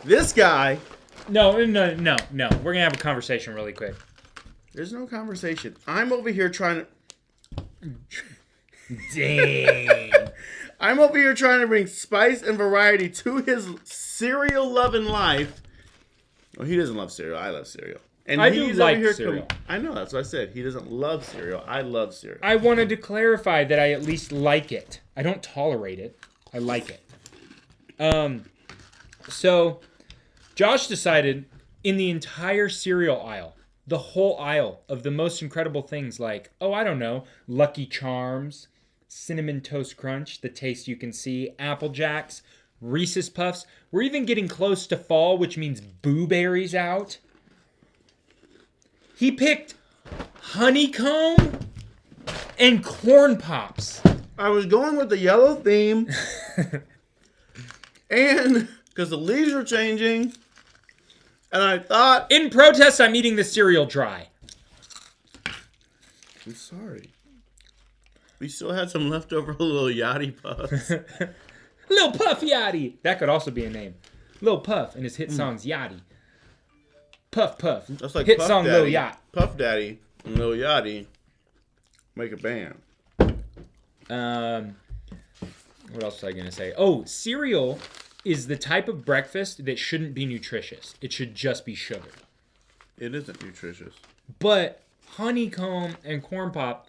This guy. No. We're gonna have a conversation really quick. There's no conversation. I'm over here trying to. Dang. I'm over here trying to bring spice and variety to his cereal-loving life. Well, he doesn't love cereal. I love cereal. And I do like cereal. I know, that's what I said. He doesn't love cereal. I love cereal. I wanted to clarify that I at least like it. I don't tolerate it. I like it. So, Josh decided in the entire cereal aisle, the whole aisle of the most incredible things like, I don't know, Lucky Charms, Cinnamon Toast Crunch, the taste you can see, Apple Jacks, Reese's Puffs. We're even getting close to fall, which means Boo Berries out. He picked honeycomb and corn pops. I was going with the yellow theme. And because the leaves are changing. And I thought... In protest, I'm eating the cereal dry. I'm sorry. We still had some leftover little Yachty Puffs. Lil Puff Yachty. That could also be a name. Lil Puff and his hit songs Yachty. Puff Puff. That's like hit Puff song Daddy, Lil Yacht. Puff Daddy and Lil Yachty make a band. What else was I going to say? Oh, cereal is the type of breakfast that shouldn't be nutritious. It should just be sugar. It isn't nutritious. But honeycomb and corn pop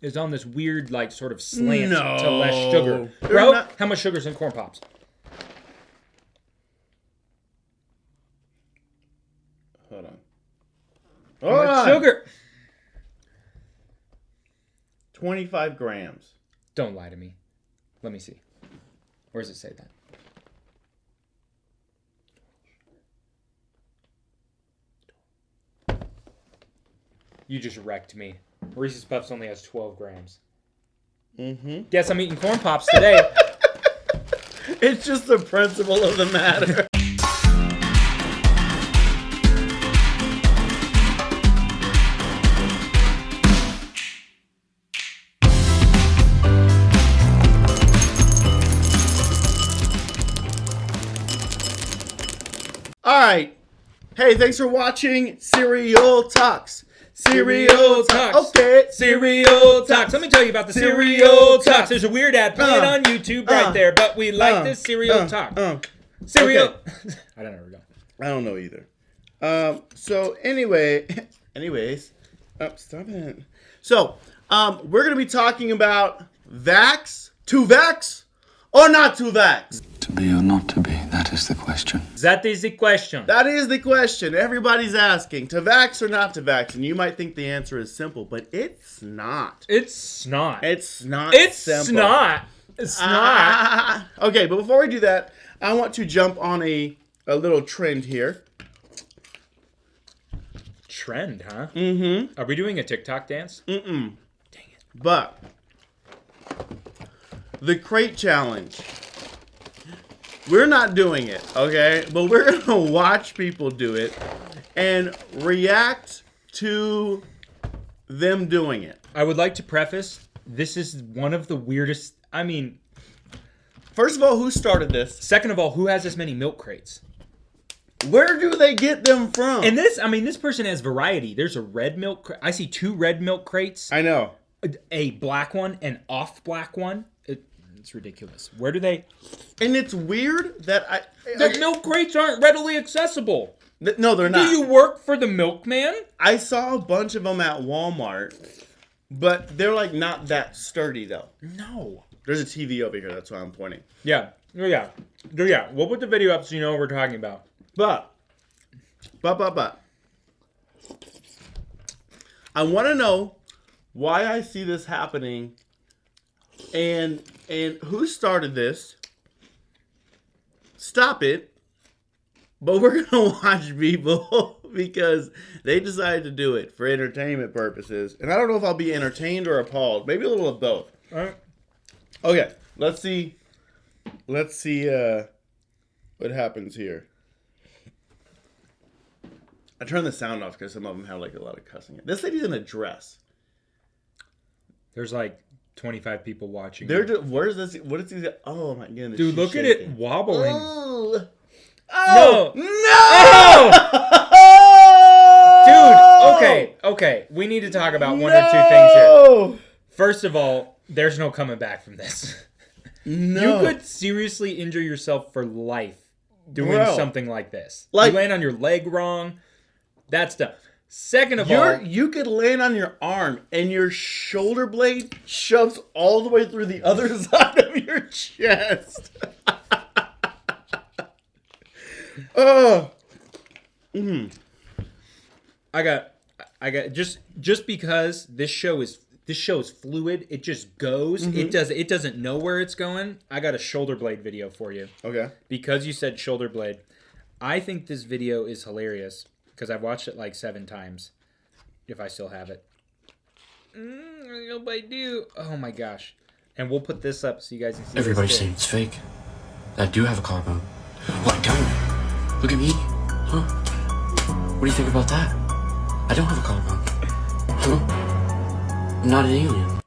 is on this weird, like, sort of slant to less sugar. Bro, how much sugar's in corn pops? Hold on. How much sugar? 25 grams. Don't lie to me. Let me see. Where does it say that? You just wrecked me. Reese's Puffs only has 12 grams. Mm-hmm. Guess I'm eating corn pops today. It's just the principle of the matter. All right. Hey, thanks for watching Cereal Talks. Cereal Talks. Okay. Cereal Talks. Let me tell you about the Cereal Talks. There's a weird ad playing on YouTube right there, but we like this Cereal Talk. Cereal. Okay. I don't know where we're going. I don't know either. So anyways, stop it. So, we're going to be talking about vax, to vax, or not to vax. To be or not to be, that is the question. That is the question. That is the question everybody's asking. To vax or not to vax? And you might think the answer is simple, but it's not. It's not. It's not It's simple. not. It's not. Okay, but before we do that, I want to jump on a little trend here. Trend, huh? Mm-hmm. Are we doing a TikTok dance? Mm-mm. Dang it. But the crate challenge. We're not doing it, okay? But we're going to watch people do it and react to them doing it. I would like to preface, this is one of the weirdest, First of all, who started this? Second of all, who has this many milk crates? Where do they get them from? And this person has variety. There's a red milk crate. I see 2 red milk crates. I know. A black one, an off black one. It's ridiculous. Where do they... And it's weird that The milk crates aren't readily accessible. No, they're not. Do you work for the milkman? I saw a bunch of them at Walmart, but they're like not that sturdy though. No. There's a TV over here. That's why I'm pointing. Yeah. We'll put the video up so you know what we're talking about. But. I want to know why I see this happening and who started this. Stop it. But we're going to watch people because they decided to do it for entertainment purposes. And I don't know if I'll be entertained or appalled. Maybe a little of both. All right. Okay, let's see what happens here. I turned the sound off because some of them have like a lot of cussing. This lady's in a dress. There's like 25 people watching. They're just, where's this? What is he? Oh my goodness! Dude, look at it wobbling. Oh, Oh! No! No! Dude, okay. We need to talk about one or two things here. First of all, there's no coming back from this. No. You could seriously injure yourself for life doing something like this. Like, you land on your leg wrong. That's dumb. Second of all, you could land on your arm and your shoulder blade shoves all the way through the other side of your chest. Oh. I got just because this show is fluid, it just goes. It doesn't know where it's going. I got a shoulder blade video for you. Okay. Because you said shoulder blade, I think this video is hilarious because I've watched it like 7 times. If I still have it. I hope I do. Oh my gosh. And we'll put this up so you guys can see. Everybody's saying it's fake. I do have a collarbone. Well, I don't. Look at me. Huh? What do you think about that? I don't have a collarbone. Huh? I'm not an alien.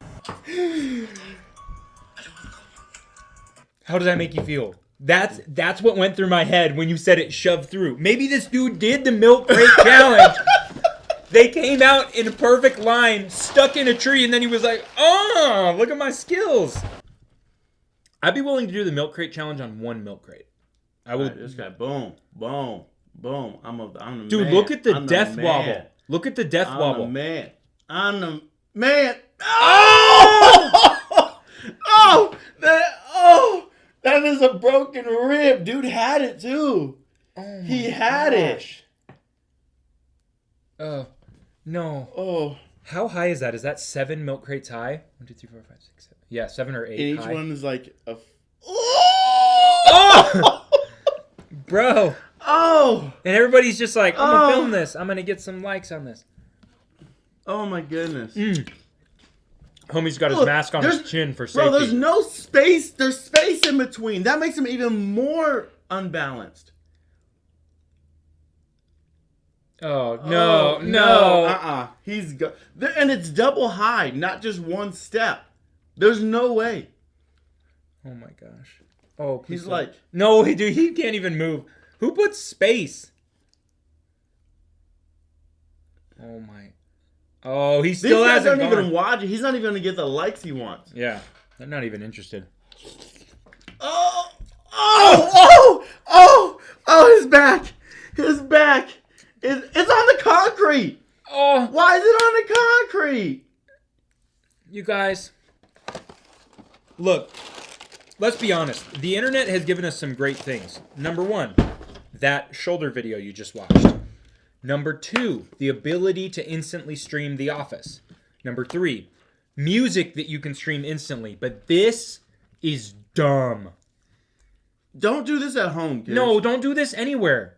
How does that make you feel? That's what went through my head when you said it shoved through. Maybe this dude did the milk crate challenge. They came out in a perfect line, stuck in a tree, and then he was like, "Oh, look at my skills." I'd be willing to do the milk crate challenge on 1 milk crate. I would. This guy, boom. I'm the Dude, man. look at the I'm death man. wobble. Look at the death wobble. I'm the man. Oh! That is a broken rib. Dude had it too. Oh he had it. Oh, no. Oh. How high is that? Is that 7 milk crates high? 1, 2, 3, 4, 5, 6, 7. Yeah, 7 or 8 Each high. one is like a. Oh! Bro. Oh! And everybody's just like, I'm going to film this. I'm going to get some likes on this. Oh my goodness. Homie's got his mask on his chin for safety. Bro, there's no space. There's space in between. That makes him even more unbalanced. Oh, no. He's and it's double high, not just one step. There's no way. Oh my gosh. Oh, he's like, no, dude, he can't even move. Who puts space? Oh my. Oh, he still hasn't gone. Even watching. He's not even gonna get the likes he wants. Yeah, they're not even interested. His back. His back. It's on the concrete. Oh, why is it on the concrete? You guys, look. Let's be honest. The internet has given us some great things. Number 1, that shoulder video you just watched. Number 2, the ability to instantly stream The Office. Number 3, music that you can stream instantly. But this is dumb. Don't do this at home, kids. No, don't do this anywhere.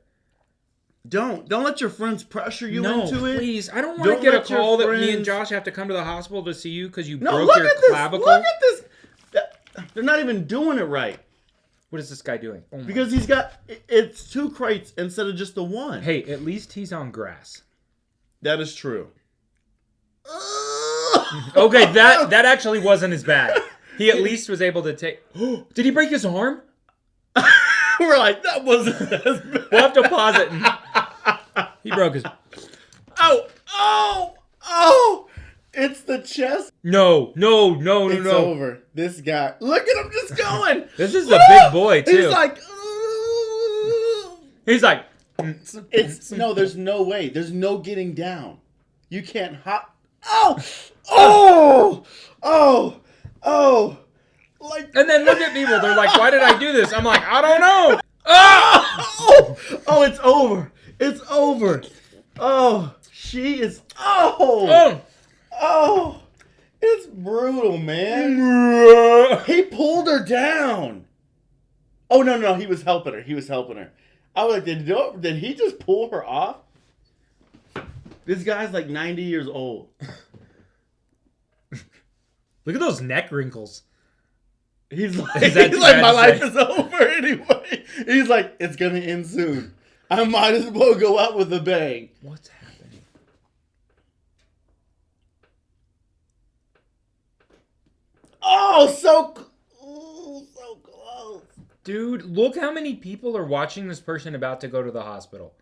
Don't let your friends pressure you into it. No, please. I don't want to get a call that me and Josh have to come to the hospital to see you because you broke your clavicle. Look at this. They're not even doing it right. What is this guy doing? Oh because he's got, it's 2 crates instead of just the 1. Hey, at least he's on grass. That is true. Okay, that actually wasn't as bad. He at least was able to take... Did he break his arm? We're like, that wasn't as bad. We'll have to pause it. He broke his... Oh! It's the chest. No. It's over. This guy. Look at him just going. This is a big boy, too. He's like... He's like... No, there's no way. There's no getting down. You can't hop... Like... And then look at people. They're like, why did I do this? I'm like, I don't know. Oh, it's over. It's over. Oh, she is... Oh, it's brutal, man. He pulled her down. Oh, no, he was helping her. I was like, did he just pull her off? This guy's like 90 years old. Look at those neck wrinkles. He's like, my life is over anyway. He's like, it's going to end soon. I might as well go out with a bang. What's happening? Oh, so close. Dude, look how many people are watching this person about to go to the hospital.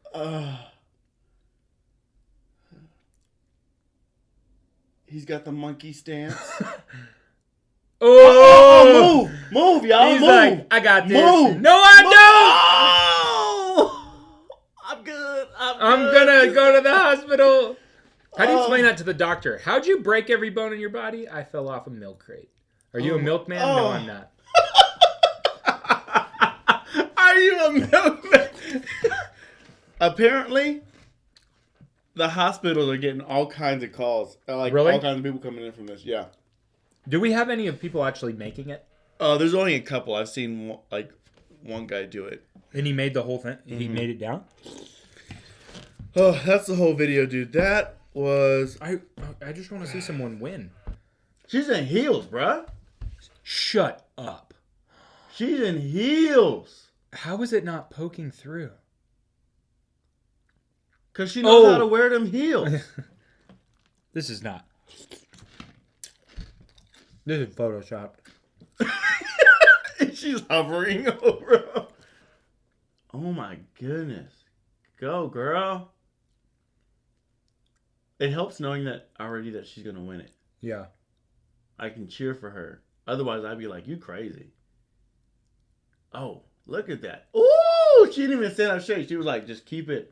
He's got the monkey stance. Oh! Move, y'all, He's move. like, I got this. Move. No, I don't! Oh! I'm good. I'm gonna go to the hospital. How do you explain that to the doctor? How'd you break every bone in your body? I fell off a milk crate. Are you a milkman? No, I'm not. Are you a milkman? Apparently, the hospitals are getting all kinds of calls. Really? All kinds of people coming in from this. Yeah. Do we have any of people actually making it? There's only a couple. I've seen one guy do it. And he made the whole thing? He made it down? Oh, that's the whole video, dude. That was... I just want to see someone win. She's in heels, bruh. Shut up. She's in heels. How is it not poking through? Because she knows how to wear them heels. This is not. This is photoshopped. She's hovering over him. Oh my goodness. Go, girl. It helps knowing that already that she's going to win it. Yeah. I can cheer for her. Otherwise, I'd be like, you crazy. Oh, look at that. Ooh, she didn't even stand up straight. She was like, just keep the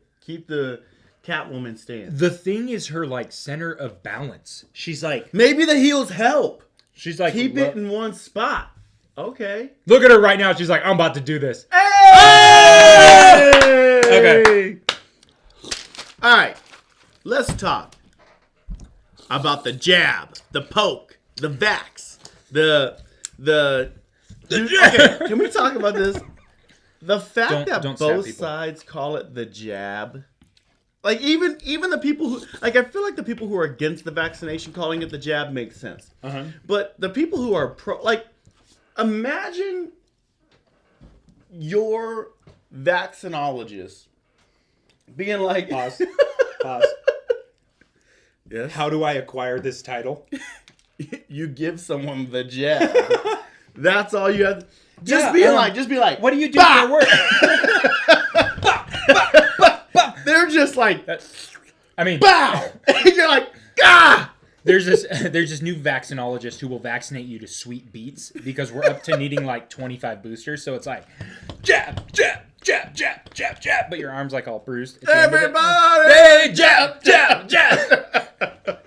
Catwoman stance. The thing is her, like, center of balance. She's like... Maybe the heels help. She's like... Keep it in one spot. Okay. Look at her right now. She's like, I'm about to do this. Hey! Okay. All right. Let's talk about the jab, the poke, the vax, the okay, can we talk about this? The fact that don't stab both people. sides call it the jab. Like even the people who I feel like the people who are against the vaccination calling it the jab makes sense. But the people who are pro, like, imagine your vaccinologist being like, Pause. Yes. How do I acquire this title? You give someone the jab. That's all you have. Just Yeah, be like. What do you do bah! for work? They're just like, I mean, bow. And you're like, ah. there's this new vaccinologist who will vaccinate you to sweet beats because we're up to needing like 25 boosters. So it's like jab, jab, jab, jab, jab, jab. But your arm's like all bruised. at the end of it. Everybody, Hey, jab, jab, jab.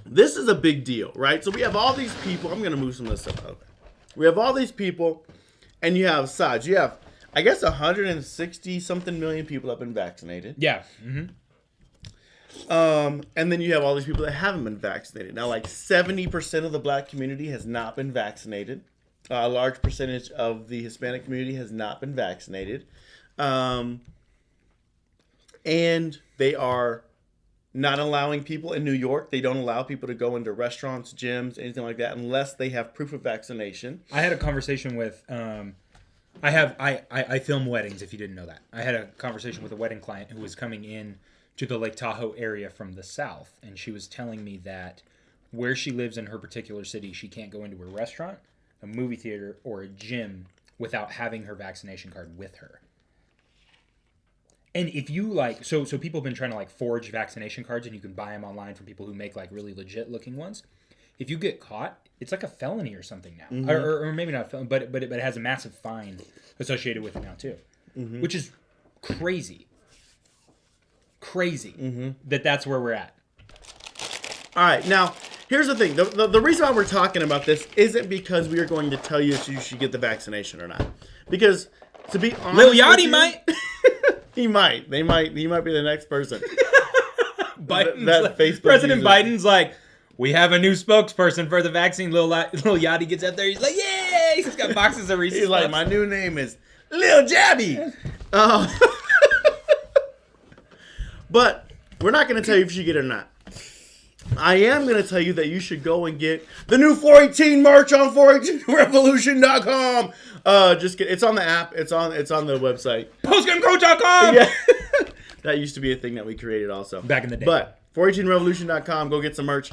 This is a big deal, right? So we have all these people. I'm gonna move some of this stuff out. We have all these people, and you have sides. You have, I guess, 160 something million people have been vaccinated. Yeah. Mm-hmm. And then you have all these people that haven't been vaccinated. Now, like 70% of the black community has not been vaccinated. A large percentage of the Hispanic community has not been vaccinated. And they are not allowing people in New York. They don't allow people to go into restaurants, gyms, anything like that, unless they have proof of vaccination. I had a conversation with I film weddings, if you didn't know that. I had a conversation with a wedding client who was coming in to the Lake Tahoe area from the south, and she was telling me that where she lives in her particular city, she can't go into a restaurant, a movie theater, or a gym without having her vaccination card with her. And if you like, so people have been trying to like forge vaccination cards, and you can buy them online from people who make like really legit looking ones. If you get caught, it's like a felony or something now, Mm-hmm. or maybe not a felony, but it has a massive fine associated with it now too, which is crazy. That's where we're at. All right, now, here's the thing. The reason why we're talking about this isn't because we are going to tell you if you should get the vaccination or not. Because, to be honest Lil with Yachty you, might. He might. He might be the next person. Biden's Facebook President user. Biden's like, we have a new spokesperson for the vaccine. Lil Yachty gets up there. He's like, yay! He's got boxes of Reese's He's like, Puffs. my new name is Lil Jabby. But we're not going to tell you if you should get it or not. I am going to tell you that you should go and get the new 418 merch on 418revolution.com. Just get, it's on the app. It's on the website. Postgamecoach.com. Yeah. That used to be a thing that we created also. Back in the day. But 418revolution.com, go get some merch.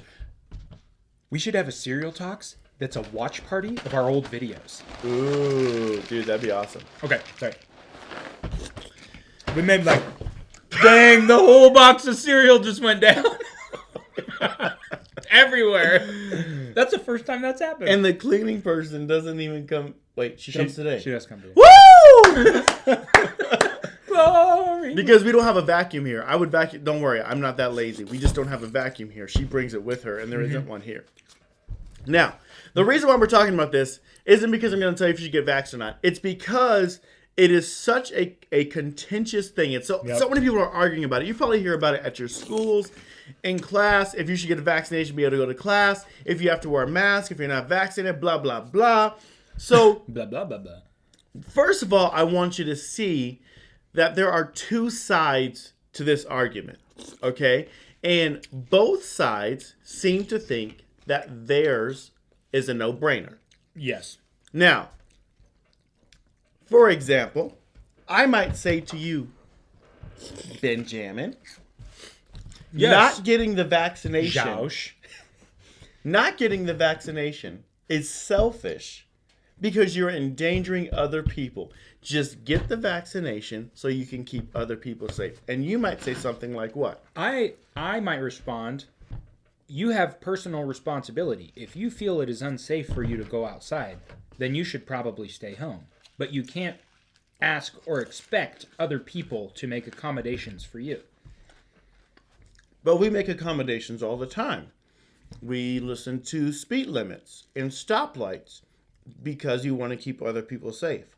We should have a cereal talks that's a watch party of our old videos. Ooh, dude, that'd be awesome. Okay, sorry. We made like, dang, the whole box of cereal just went down. Everywhere. That's the first time that's happened. And the cleaning person doesn't even come. Wait, she comes today. She does come today. Woo! Glory. Because we don't have a vacuum here. I would vacuum. Don't worry, I'm not that lazy. We just don't have a vacuum here. She brings it with her, and there isn't one here. Now, the reason why we're talking about this isn't because I'm going to tell you if you should get vaxxed or not. It's because it is such a contentious thing. It's so many people are arguing about it. You probably hear about it at your schools, in class, if you should get a vaccination, be able to go to class, if you have to wear a mask, if you're not vaccinated, blah, blah, blah. So, Blah, blah, blah, blah. first of all, I want you to see that there are two sides to this argument, okay? And both sides seem to think that theirs is a no-brainer. Yes. Now, for example, I might say to you, Benjamin, not getting the vaccination, Josh. not getting the vaccination is selfish because you're endangering other people. Just get the vaccination so you can keep other people safe. And you might say something like what? I might respond, you have personal responsibility. If you feel it is unsafe for you to go outside, then you should probably stay home. But you can't ask or expect other people to make accommodations for you. But we make accommodations all the time. We listen to speed limits and stoplights because you want to keep other people safe.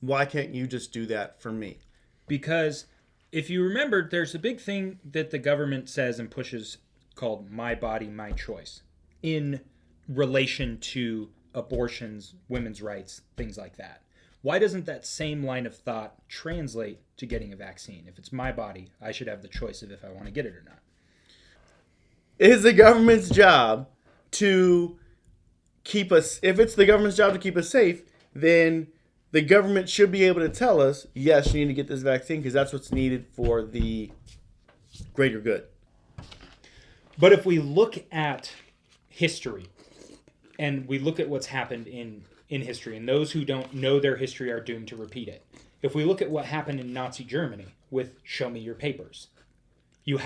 Why can't you just do that for me? Because if you remember, there's a big thing that the government says and pushes called My Body, My Choice in relation to abortions, women's rights, things like that. Why doesn't that same line of thought translate to getting a vaccine? If it's my body, I should have the choice of if I want to get it or not. It is the government's job to keep us, if it's the government's job to keep us safe, then the government should be able to tell us, yes, you need to get this vaccine because that's what's needed for the greater good. But if we look at history and we look at what's happened in history, and those who don't know their history are doomed to repeat it. If we look at what happened in Nazi Germany with show me your papers, you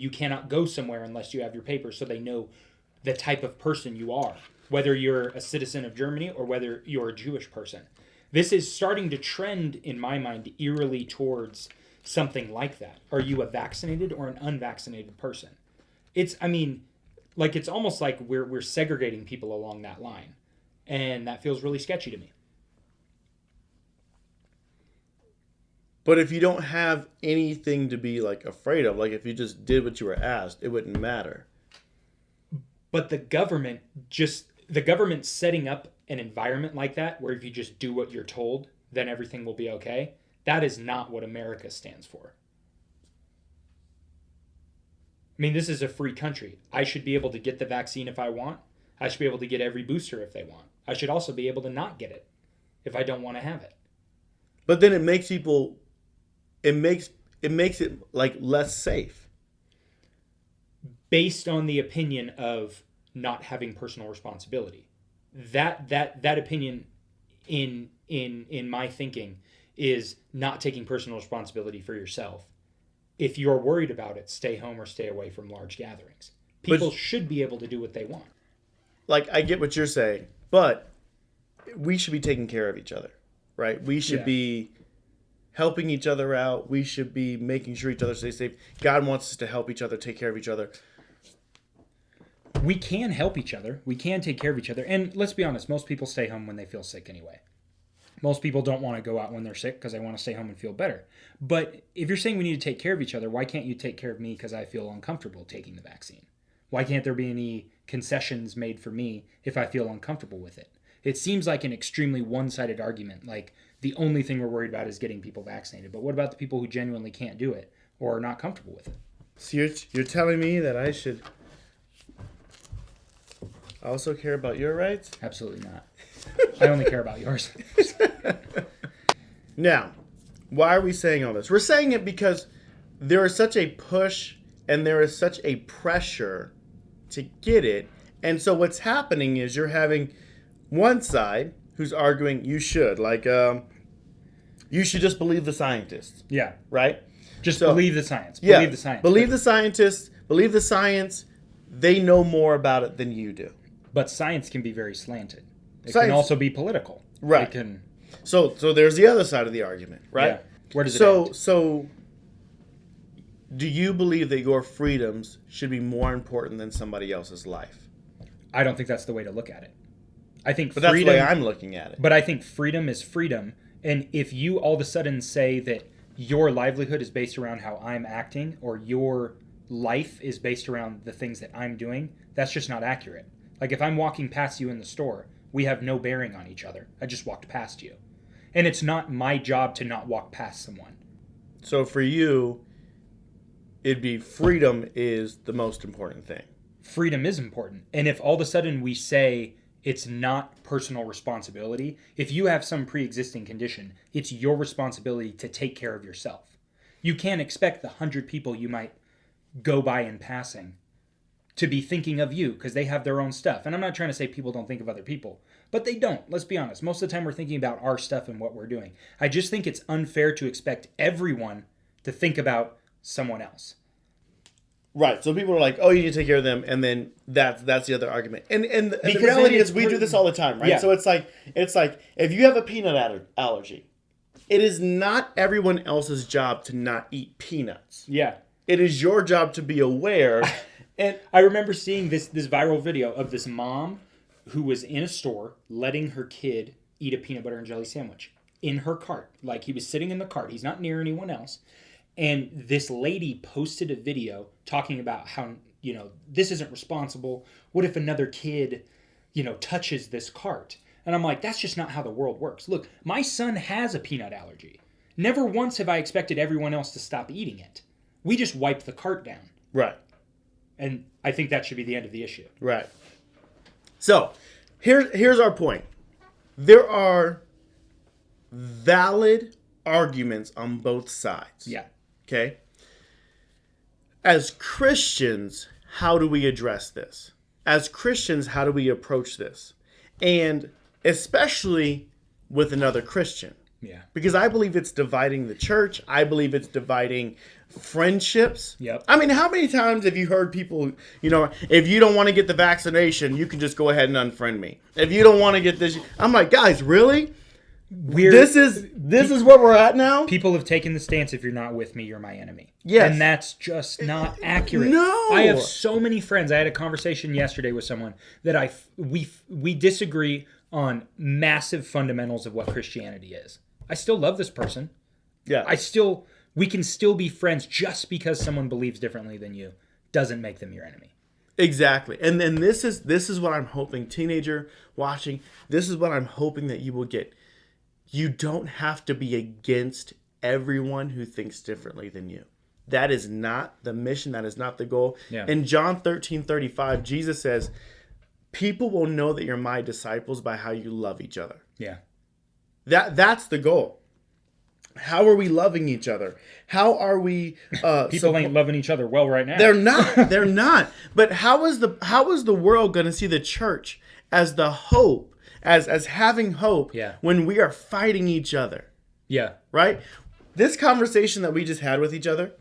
cannot go somewhere unless you have your papers so they know the type of person you are, whether you're a citizen of Germany or whether you're a Jewish person. This is starting to trend, in my mind, eerily towards something like that. Are you a vaccinated or an unvaccinated person? It's almost like we're segregating people along that line. And that feels really sketchy to me. But if you don't have anything to be like afraid of, like if you just did what you were asked, it wouldn't matter. But the government setting up an environment like that, where if you just do what you're told, then everything will be okay. That is not what America stands for. I mean, this is a free country. I should be able to get the vaccine if I want. I should be able to get every booster if they want. I should also be able to not get it if I don't want to have it. But then it makes people, it makes it like less safe. Based on the opinion of not having personal responsibility. That opinion in my thinking is not taking personal responsibility for yourself. If you're worried about it, stay home or stay away from large gatherings. People should be able to do what they want. Like, I get what you're saying, but we should be taking care of each other, right? We should be helping each other out. We should be making sure each other stay safe. God wants us to help each other, take care of each other. We can help each other. We can take care of each other. And let's be honest, most people stay home when they feel sick anyway. Most people don't want to go out when they're sick because they want to stay home and feel better. But if you're saying we need to take care of each other, why can't you take care of me because I feel uncomfortable taking the vaccine? Why can't there be any concessions made for me if I feel uncomfortable with it? It seems like an extremely one-sided argument, like the only thing we're worried about is getting people vaccinated. But what about the people who genuinely can't do it or are not comfortable with it? So you're telling me that I should also care about your rights? Absolutely not. I only care about yours. Now, why are we saying all this? We're saying it because there is such a push and there is such a pressure to get it, And so what's happening is you're having one side who's arguing you should, like, you should just believe the scientists, Yeah. right? Just So- believe the science. Yeah, Believe the science. Believe the scientists. Believe the science. They know more about it than you do. But science can be very slanted. It Science- can also be political. Right. It can. So there's the other side of the argument, right? Yeah. Where does it So end? so do you believe that your freedoms should be more important than somebody else's life? I don't think that's the way to look at it. I think But that's freedom. the way I'm looking at it. But I think freedom is freedom. And if you all of a sudden say that your livelihood is based around how I'm acting, or your life is based around the things that I'm doing, that's just not accurate. Like if I'm walking past you in the store, we have no bearing on each other. I just walked past you. And it's not my job to not walk past someone. So for you, it'd be freedom is the most important thing. Freedom is important. And if all of a sudden we say it's not personal responsibility, if you have some pre-existing condition, it's your responsibility to take care of yourself. You can't expect the 100 people you might go by in passing to be thinking of you because they have their own stuff. And I'm not trying to say people don't think of other people, but they don't. Let's be honest. Most of the time we're thinking about our stuff and what we're doing. I just think it's unfair to expect everyone to think about someone else. Right. So people are like, "Oh, you need to take care of them," and then that's the other argument. And the Because reality then it's is, we do this all the time, right? Yeah. So it's like if you have a peanut allergy, it is not everyone else's job to not eat peanuts. Yeah. It is your job to be aware. And I remember seeing this viral video of this mom who was in a store letting her kid eat a peanut butter and jelly sandwich in her cart. Like he was sitting in the cart. He's not near anyone else. And this lady posted a video talking about how, this isn't responsible. What if another kid, touches this cart? And I'm like, that's just not how the world works. Look, my son has a peanut allergy. Never once have I expected everyone else to stop eating it. We just wiped the cart down. right. And I think that should be the end of the issue. Right. So, here's our point. There are valid arguments on both sides. Yeah. Okay? As Christians, how do we address this? As Christians, how do we approach this? And especially with another Christian. Yeah. Because I believe it's dividing the church. I believe it's dividing friendships. Yep. I mean, how many times have you heard people, if you don't want to get the vaccination, you can just go ahead and unfriend me. If you don't want to get this, I'm like, guys, really? This is where we're at now? People have taken the stance, if you're not with me, you're my enemy. Yes. And that's just not accurate. No. I have so many friends. I had a conversation yesterday with someone that we disagree on massive fundamentals of what Christianity is. I still love this person. Yeah. We can still be friends just because someone believes differently than you doesn't make them your enemy. Exactly. And then this is what I'm hoping, teenager watching, this is what I'm hoping that you will get. You don't have to be against everyone who thinks differently than you. That is not the mission. That is not the goal. Yeah. In John 13:35, Jesus says, people will know that you're my disciples by how you love each other. Yeah. That's the goal. How are we loving each other? How are we People ain't loving each other well right now. They're not. They're not. But how is the world going to see the church as the hope, as having hope Yeah. when we are fighting each other? Yeah. Right? This conversation that we just had with each other,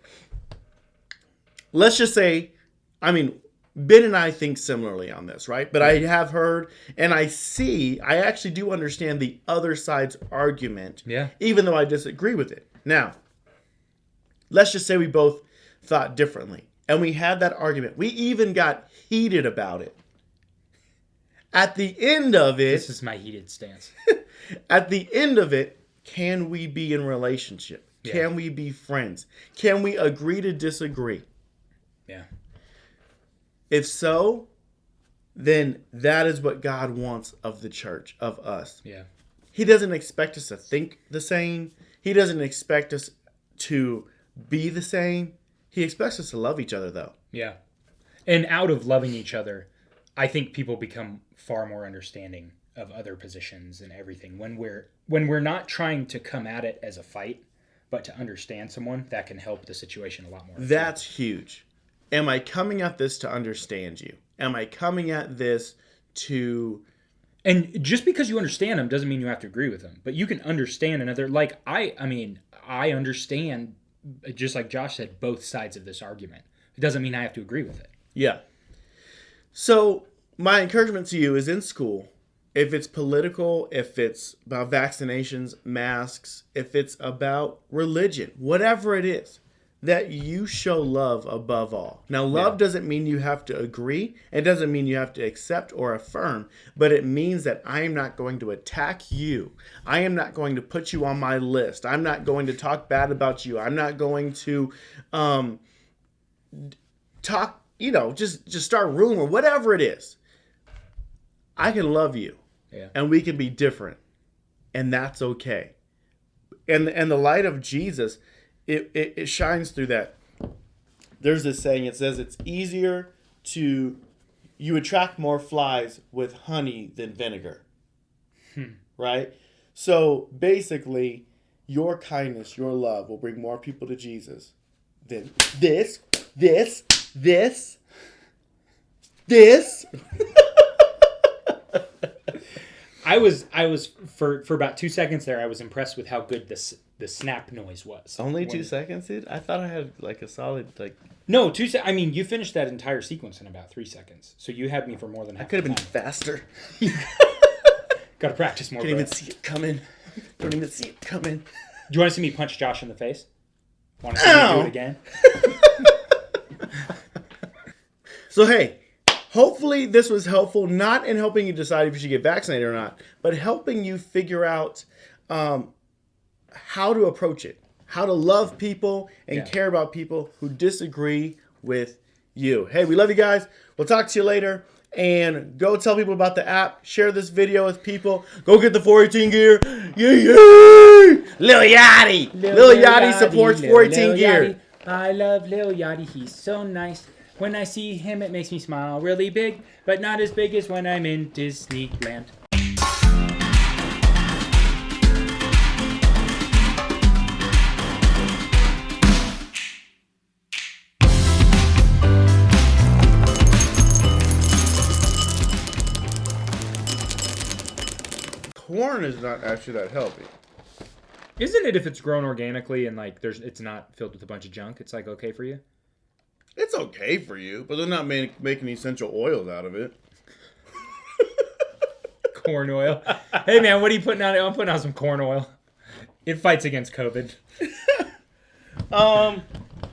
let's just say, Ben and I think similarly on this, right? But I have heard and I actually do understand the other side's argument, Yeah. even though I disagree with it. Now, let's just say we both thought differently and we had that argument. We even got heated about it. At the end of it, This is my heated stance. at the end of it, can we be in relationship? Yeah. Can we be friends? Can we agree to disagree? Yeah. If so, then that is what God wants of the church, of us. Yeah. He doesn't expect us to think the same. He doesn't expect us to be the same. He expects us to love each other, though. Yeah. And out of loving each other, I think people become far more understanding of other positions and everything. When we're not trying to come at it as a fight, but to understand someone, that can help the situation a lot more. That's huge. am I coming at this to understand you? Am I coming at this to... And just because you understand them doesn't mean you have to agree with them. But you can understand another... Like, I understand, just like Josh said, both sides of this argument. It doesn't mean I have to agree with it. Yeah. So my encouragement to you is in school, if it's political, if it's about vaccinations, masks, if it's about religion, whatever it is, that you show love above all. Now, love doesn't mean you have to agree. It doesn't mean you have to accept or affirm, but it means that I am not going to attack you. I am not going to put you on my list. I'm not going to talk bad about you. I'm not going to talk, just start a rumor, whatever it is. I can love you. Yeah. And we can be different. And that's okay. And the light of Jesus, it shines through that. There's this saying, it says it's easier you attract more flies with honey than vinegar. Right? So basically, your kindness, your love will bring more people to Jesus than this. I was for about 2 seconds there. I was impressed with how good the snap noise was. Only 2 seconds, dude? I thought I had like a solid No, 2 seconds. I mean, you finished that entire sequence in about 3 seconds. So you had me for more than half. I could have been the time. faster. Got to practice more. Can't even see it coming. Don't even see it coming. Do you want to see me punch Josh in the face? Want to see me do it again? So hey, hopefully this was helpful, not in helping you decide if you should get vaccinated or not, but helping you figure out how to approach it, how to love people and care about people who disagree with you. Hey, we love you guys. We'll talk to you later. And go tell people about the app. Share this video with people. Go get the 418 gear. Yay! Lil Yachty. Lil Yachty supports 418 gear. I love Lil Yachty. He's so nice. When I see him, it makes me smile really big, but not as big as when I'm in Disneyland. Corn is not actually that healthy. Isn't it if it's grown organically and like it's not filled with a bunch of junk? It's like okay for you. It's okay for you, but they're not making essential oils out of it. Corn oil. Hey man, what are you putting out? I'm putting out some corn oil. It fights against COVID.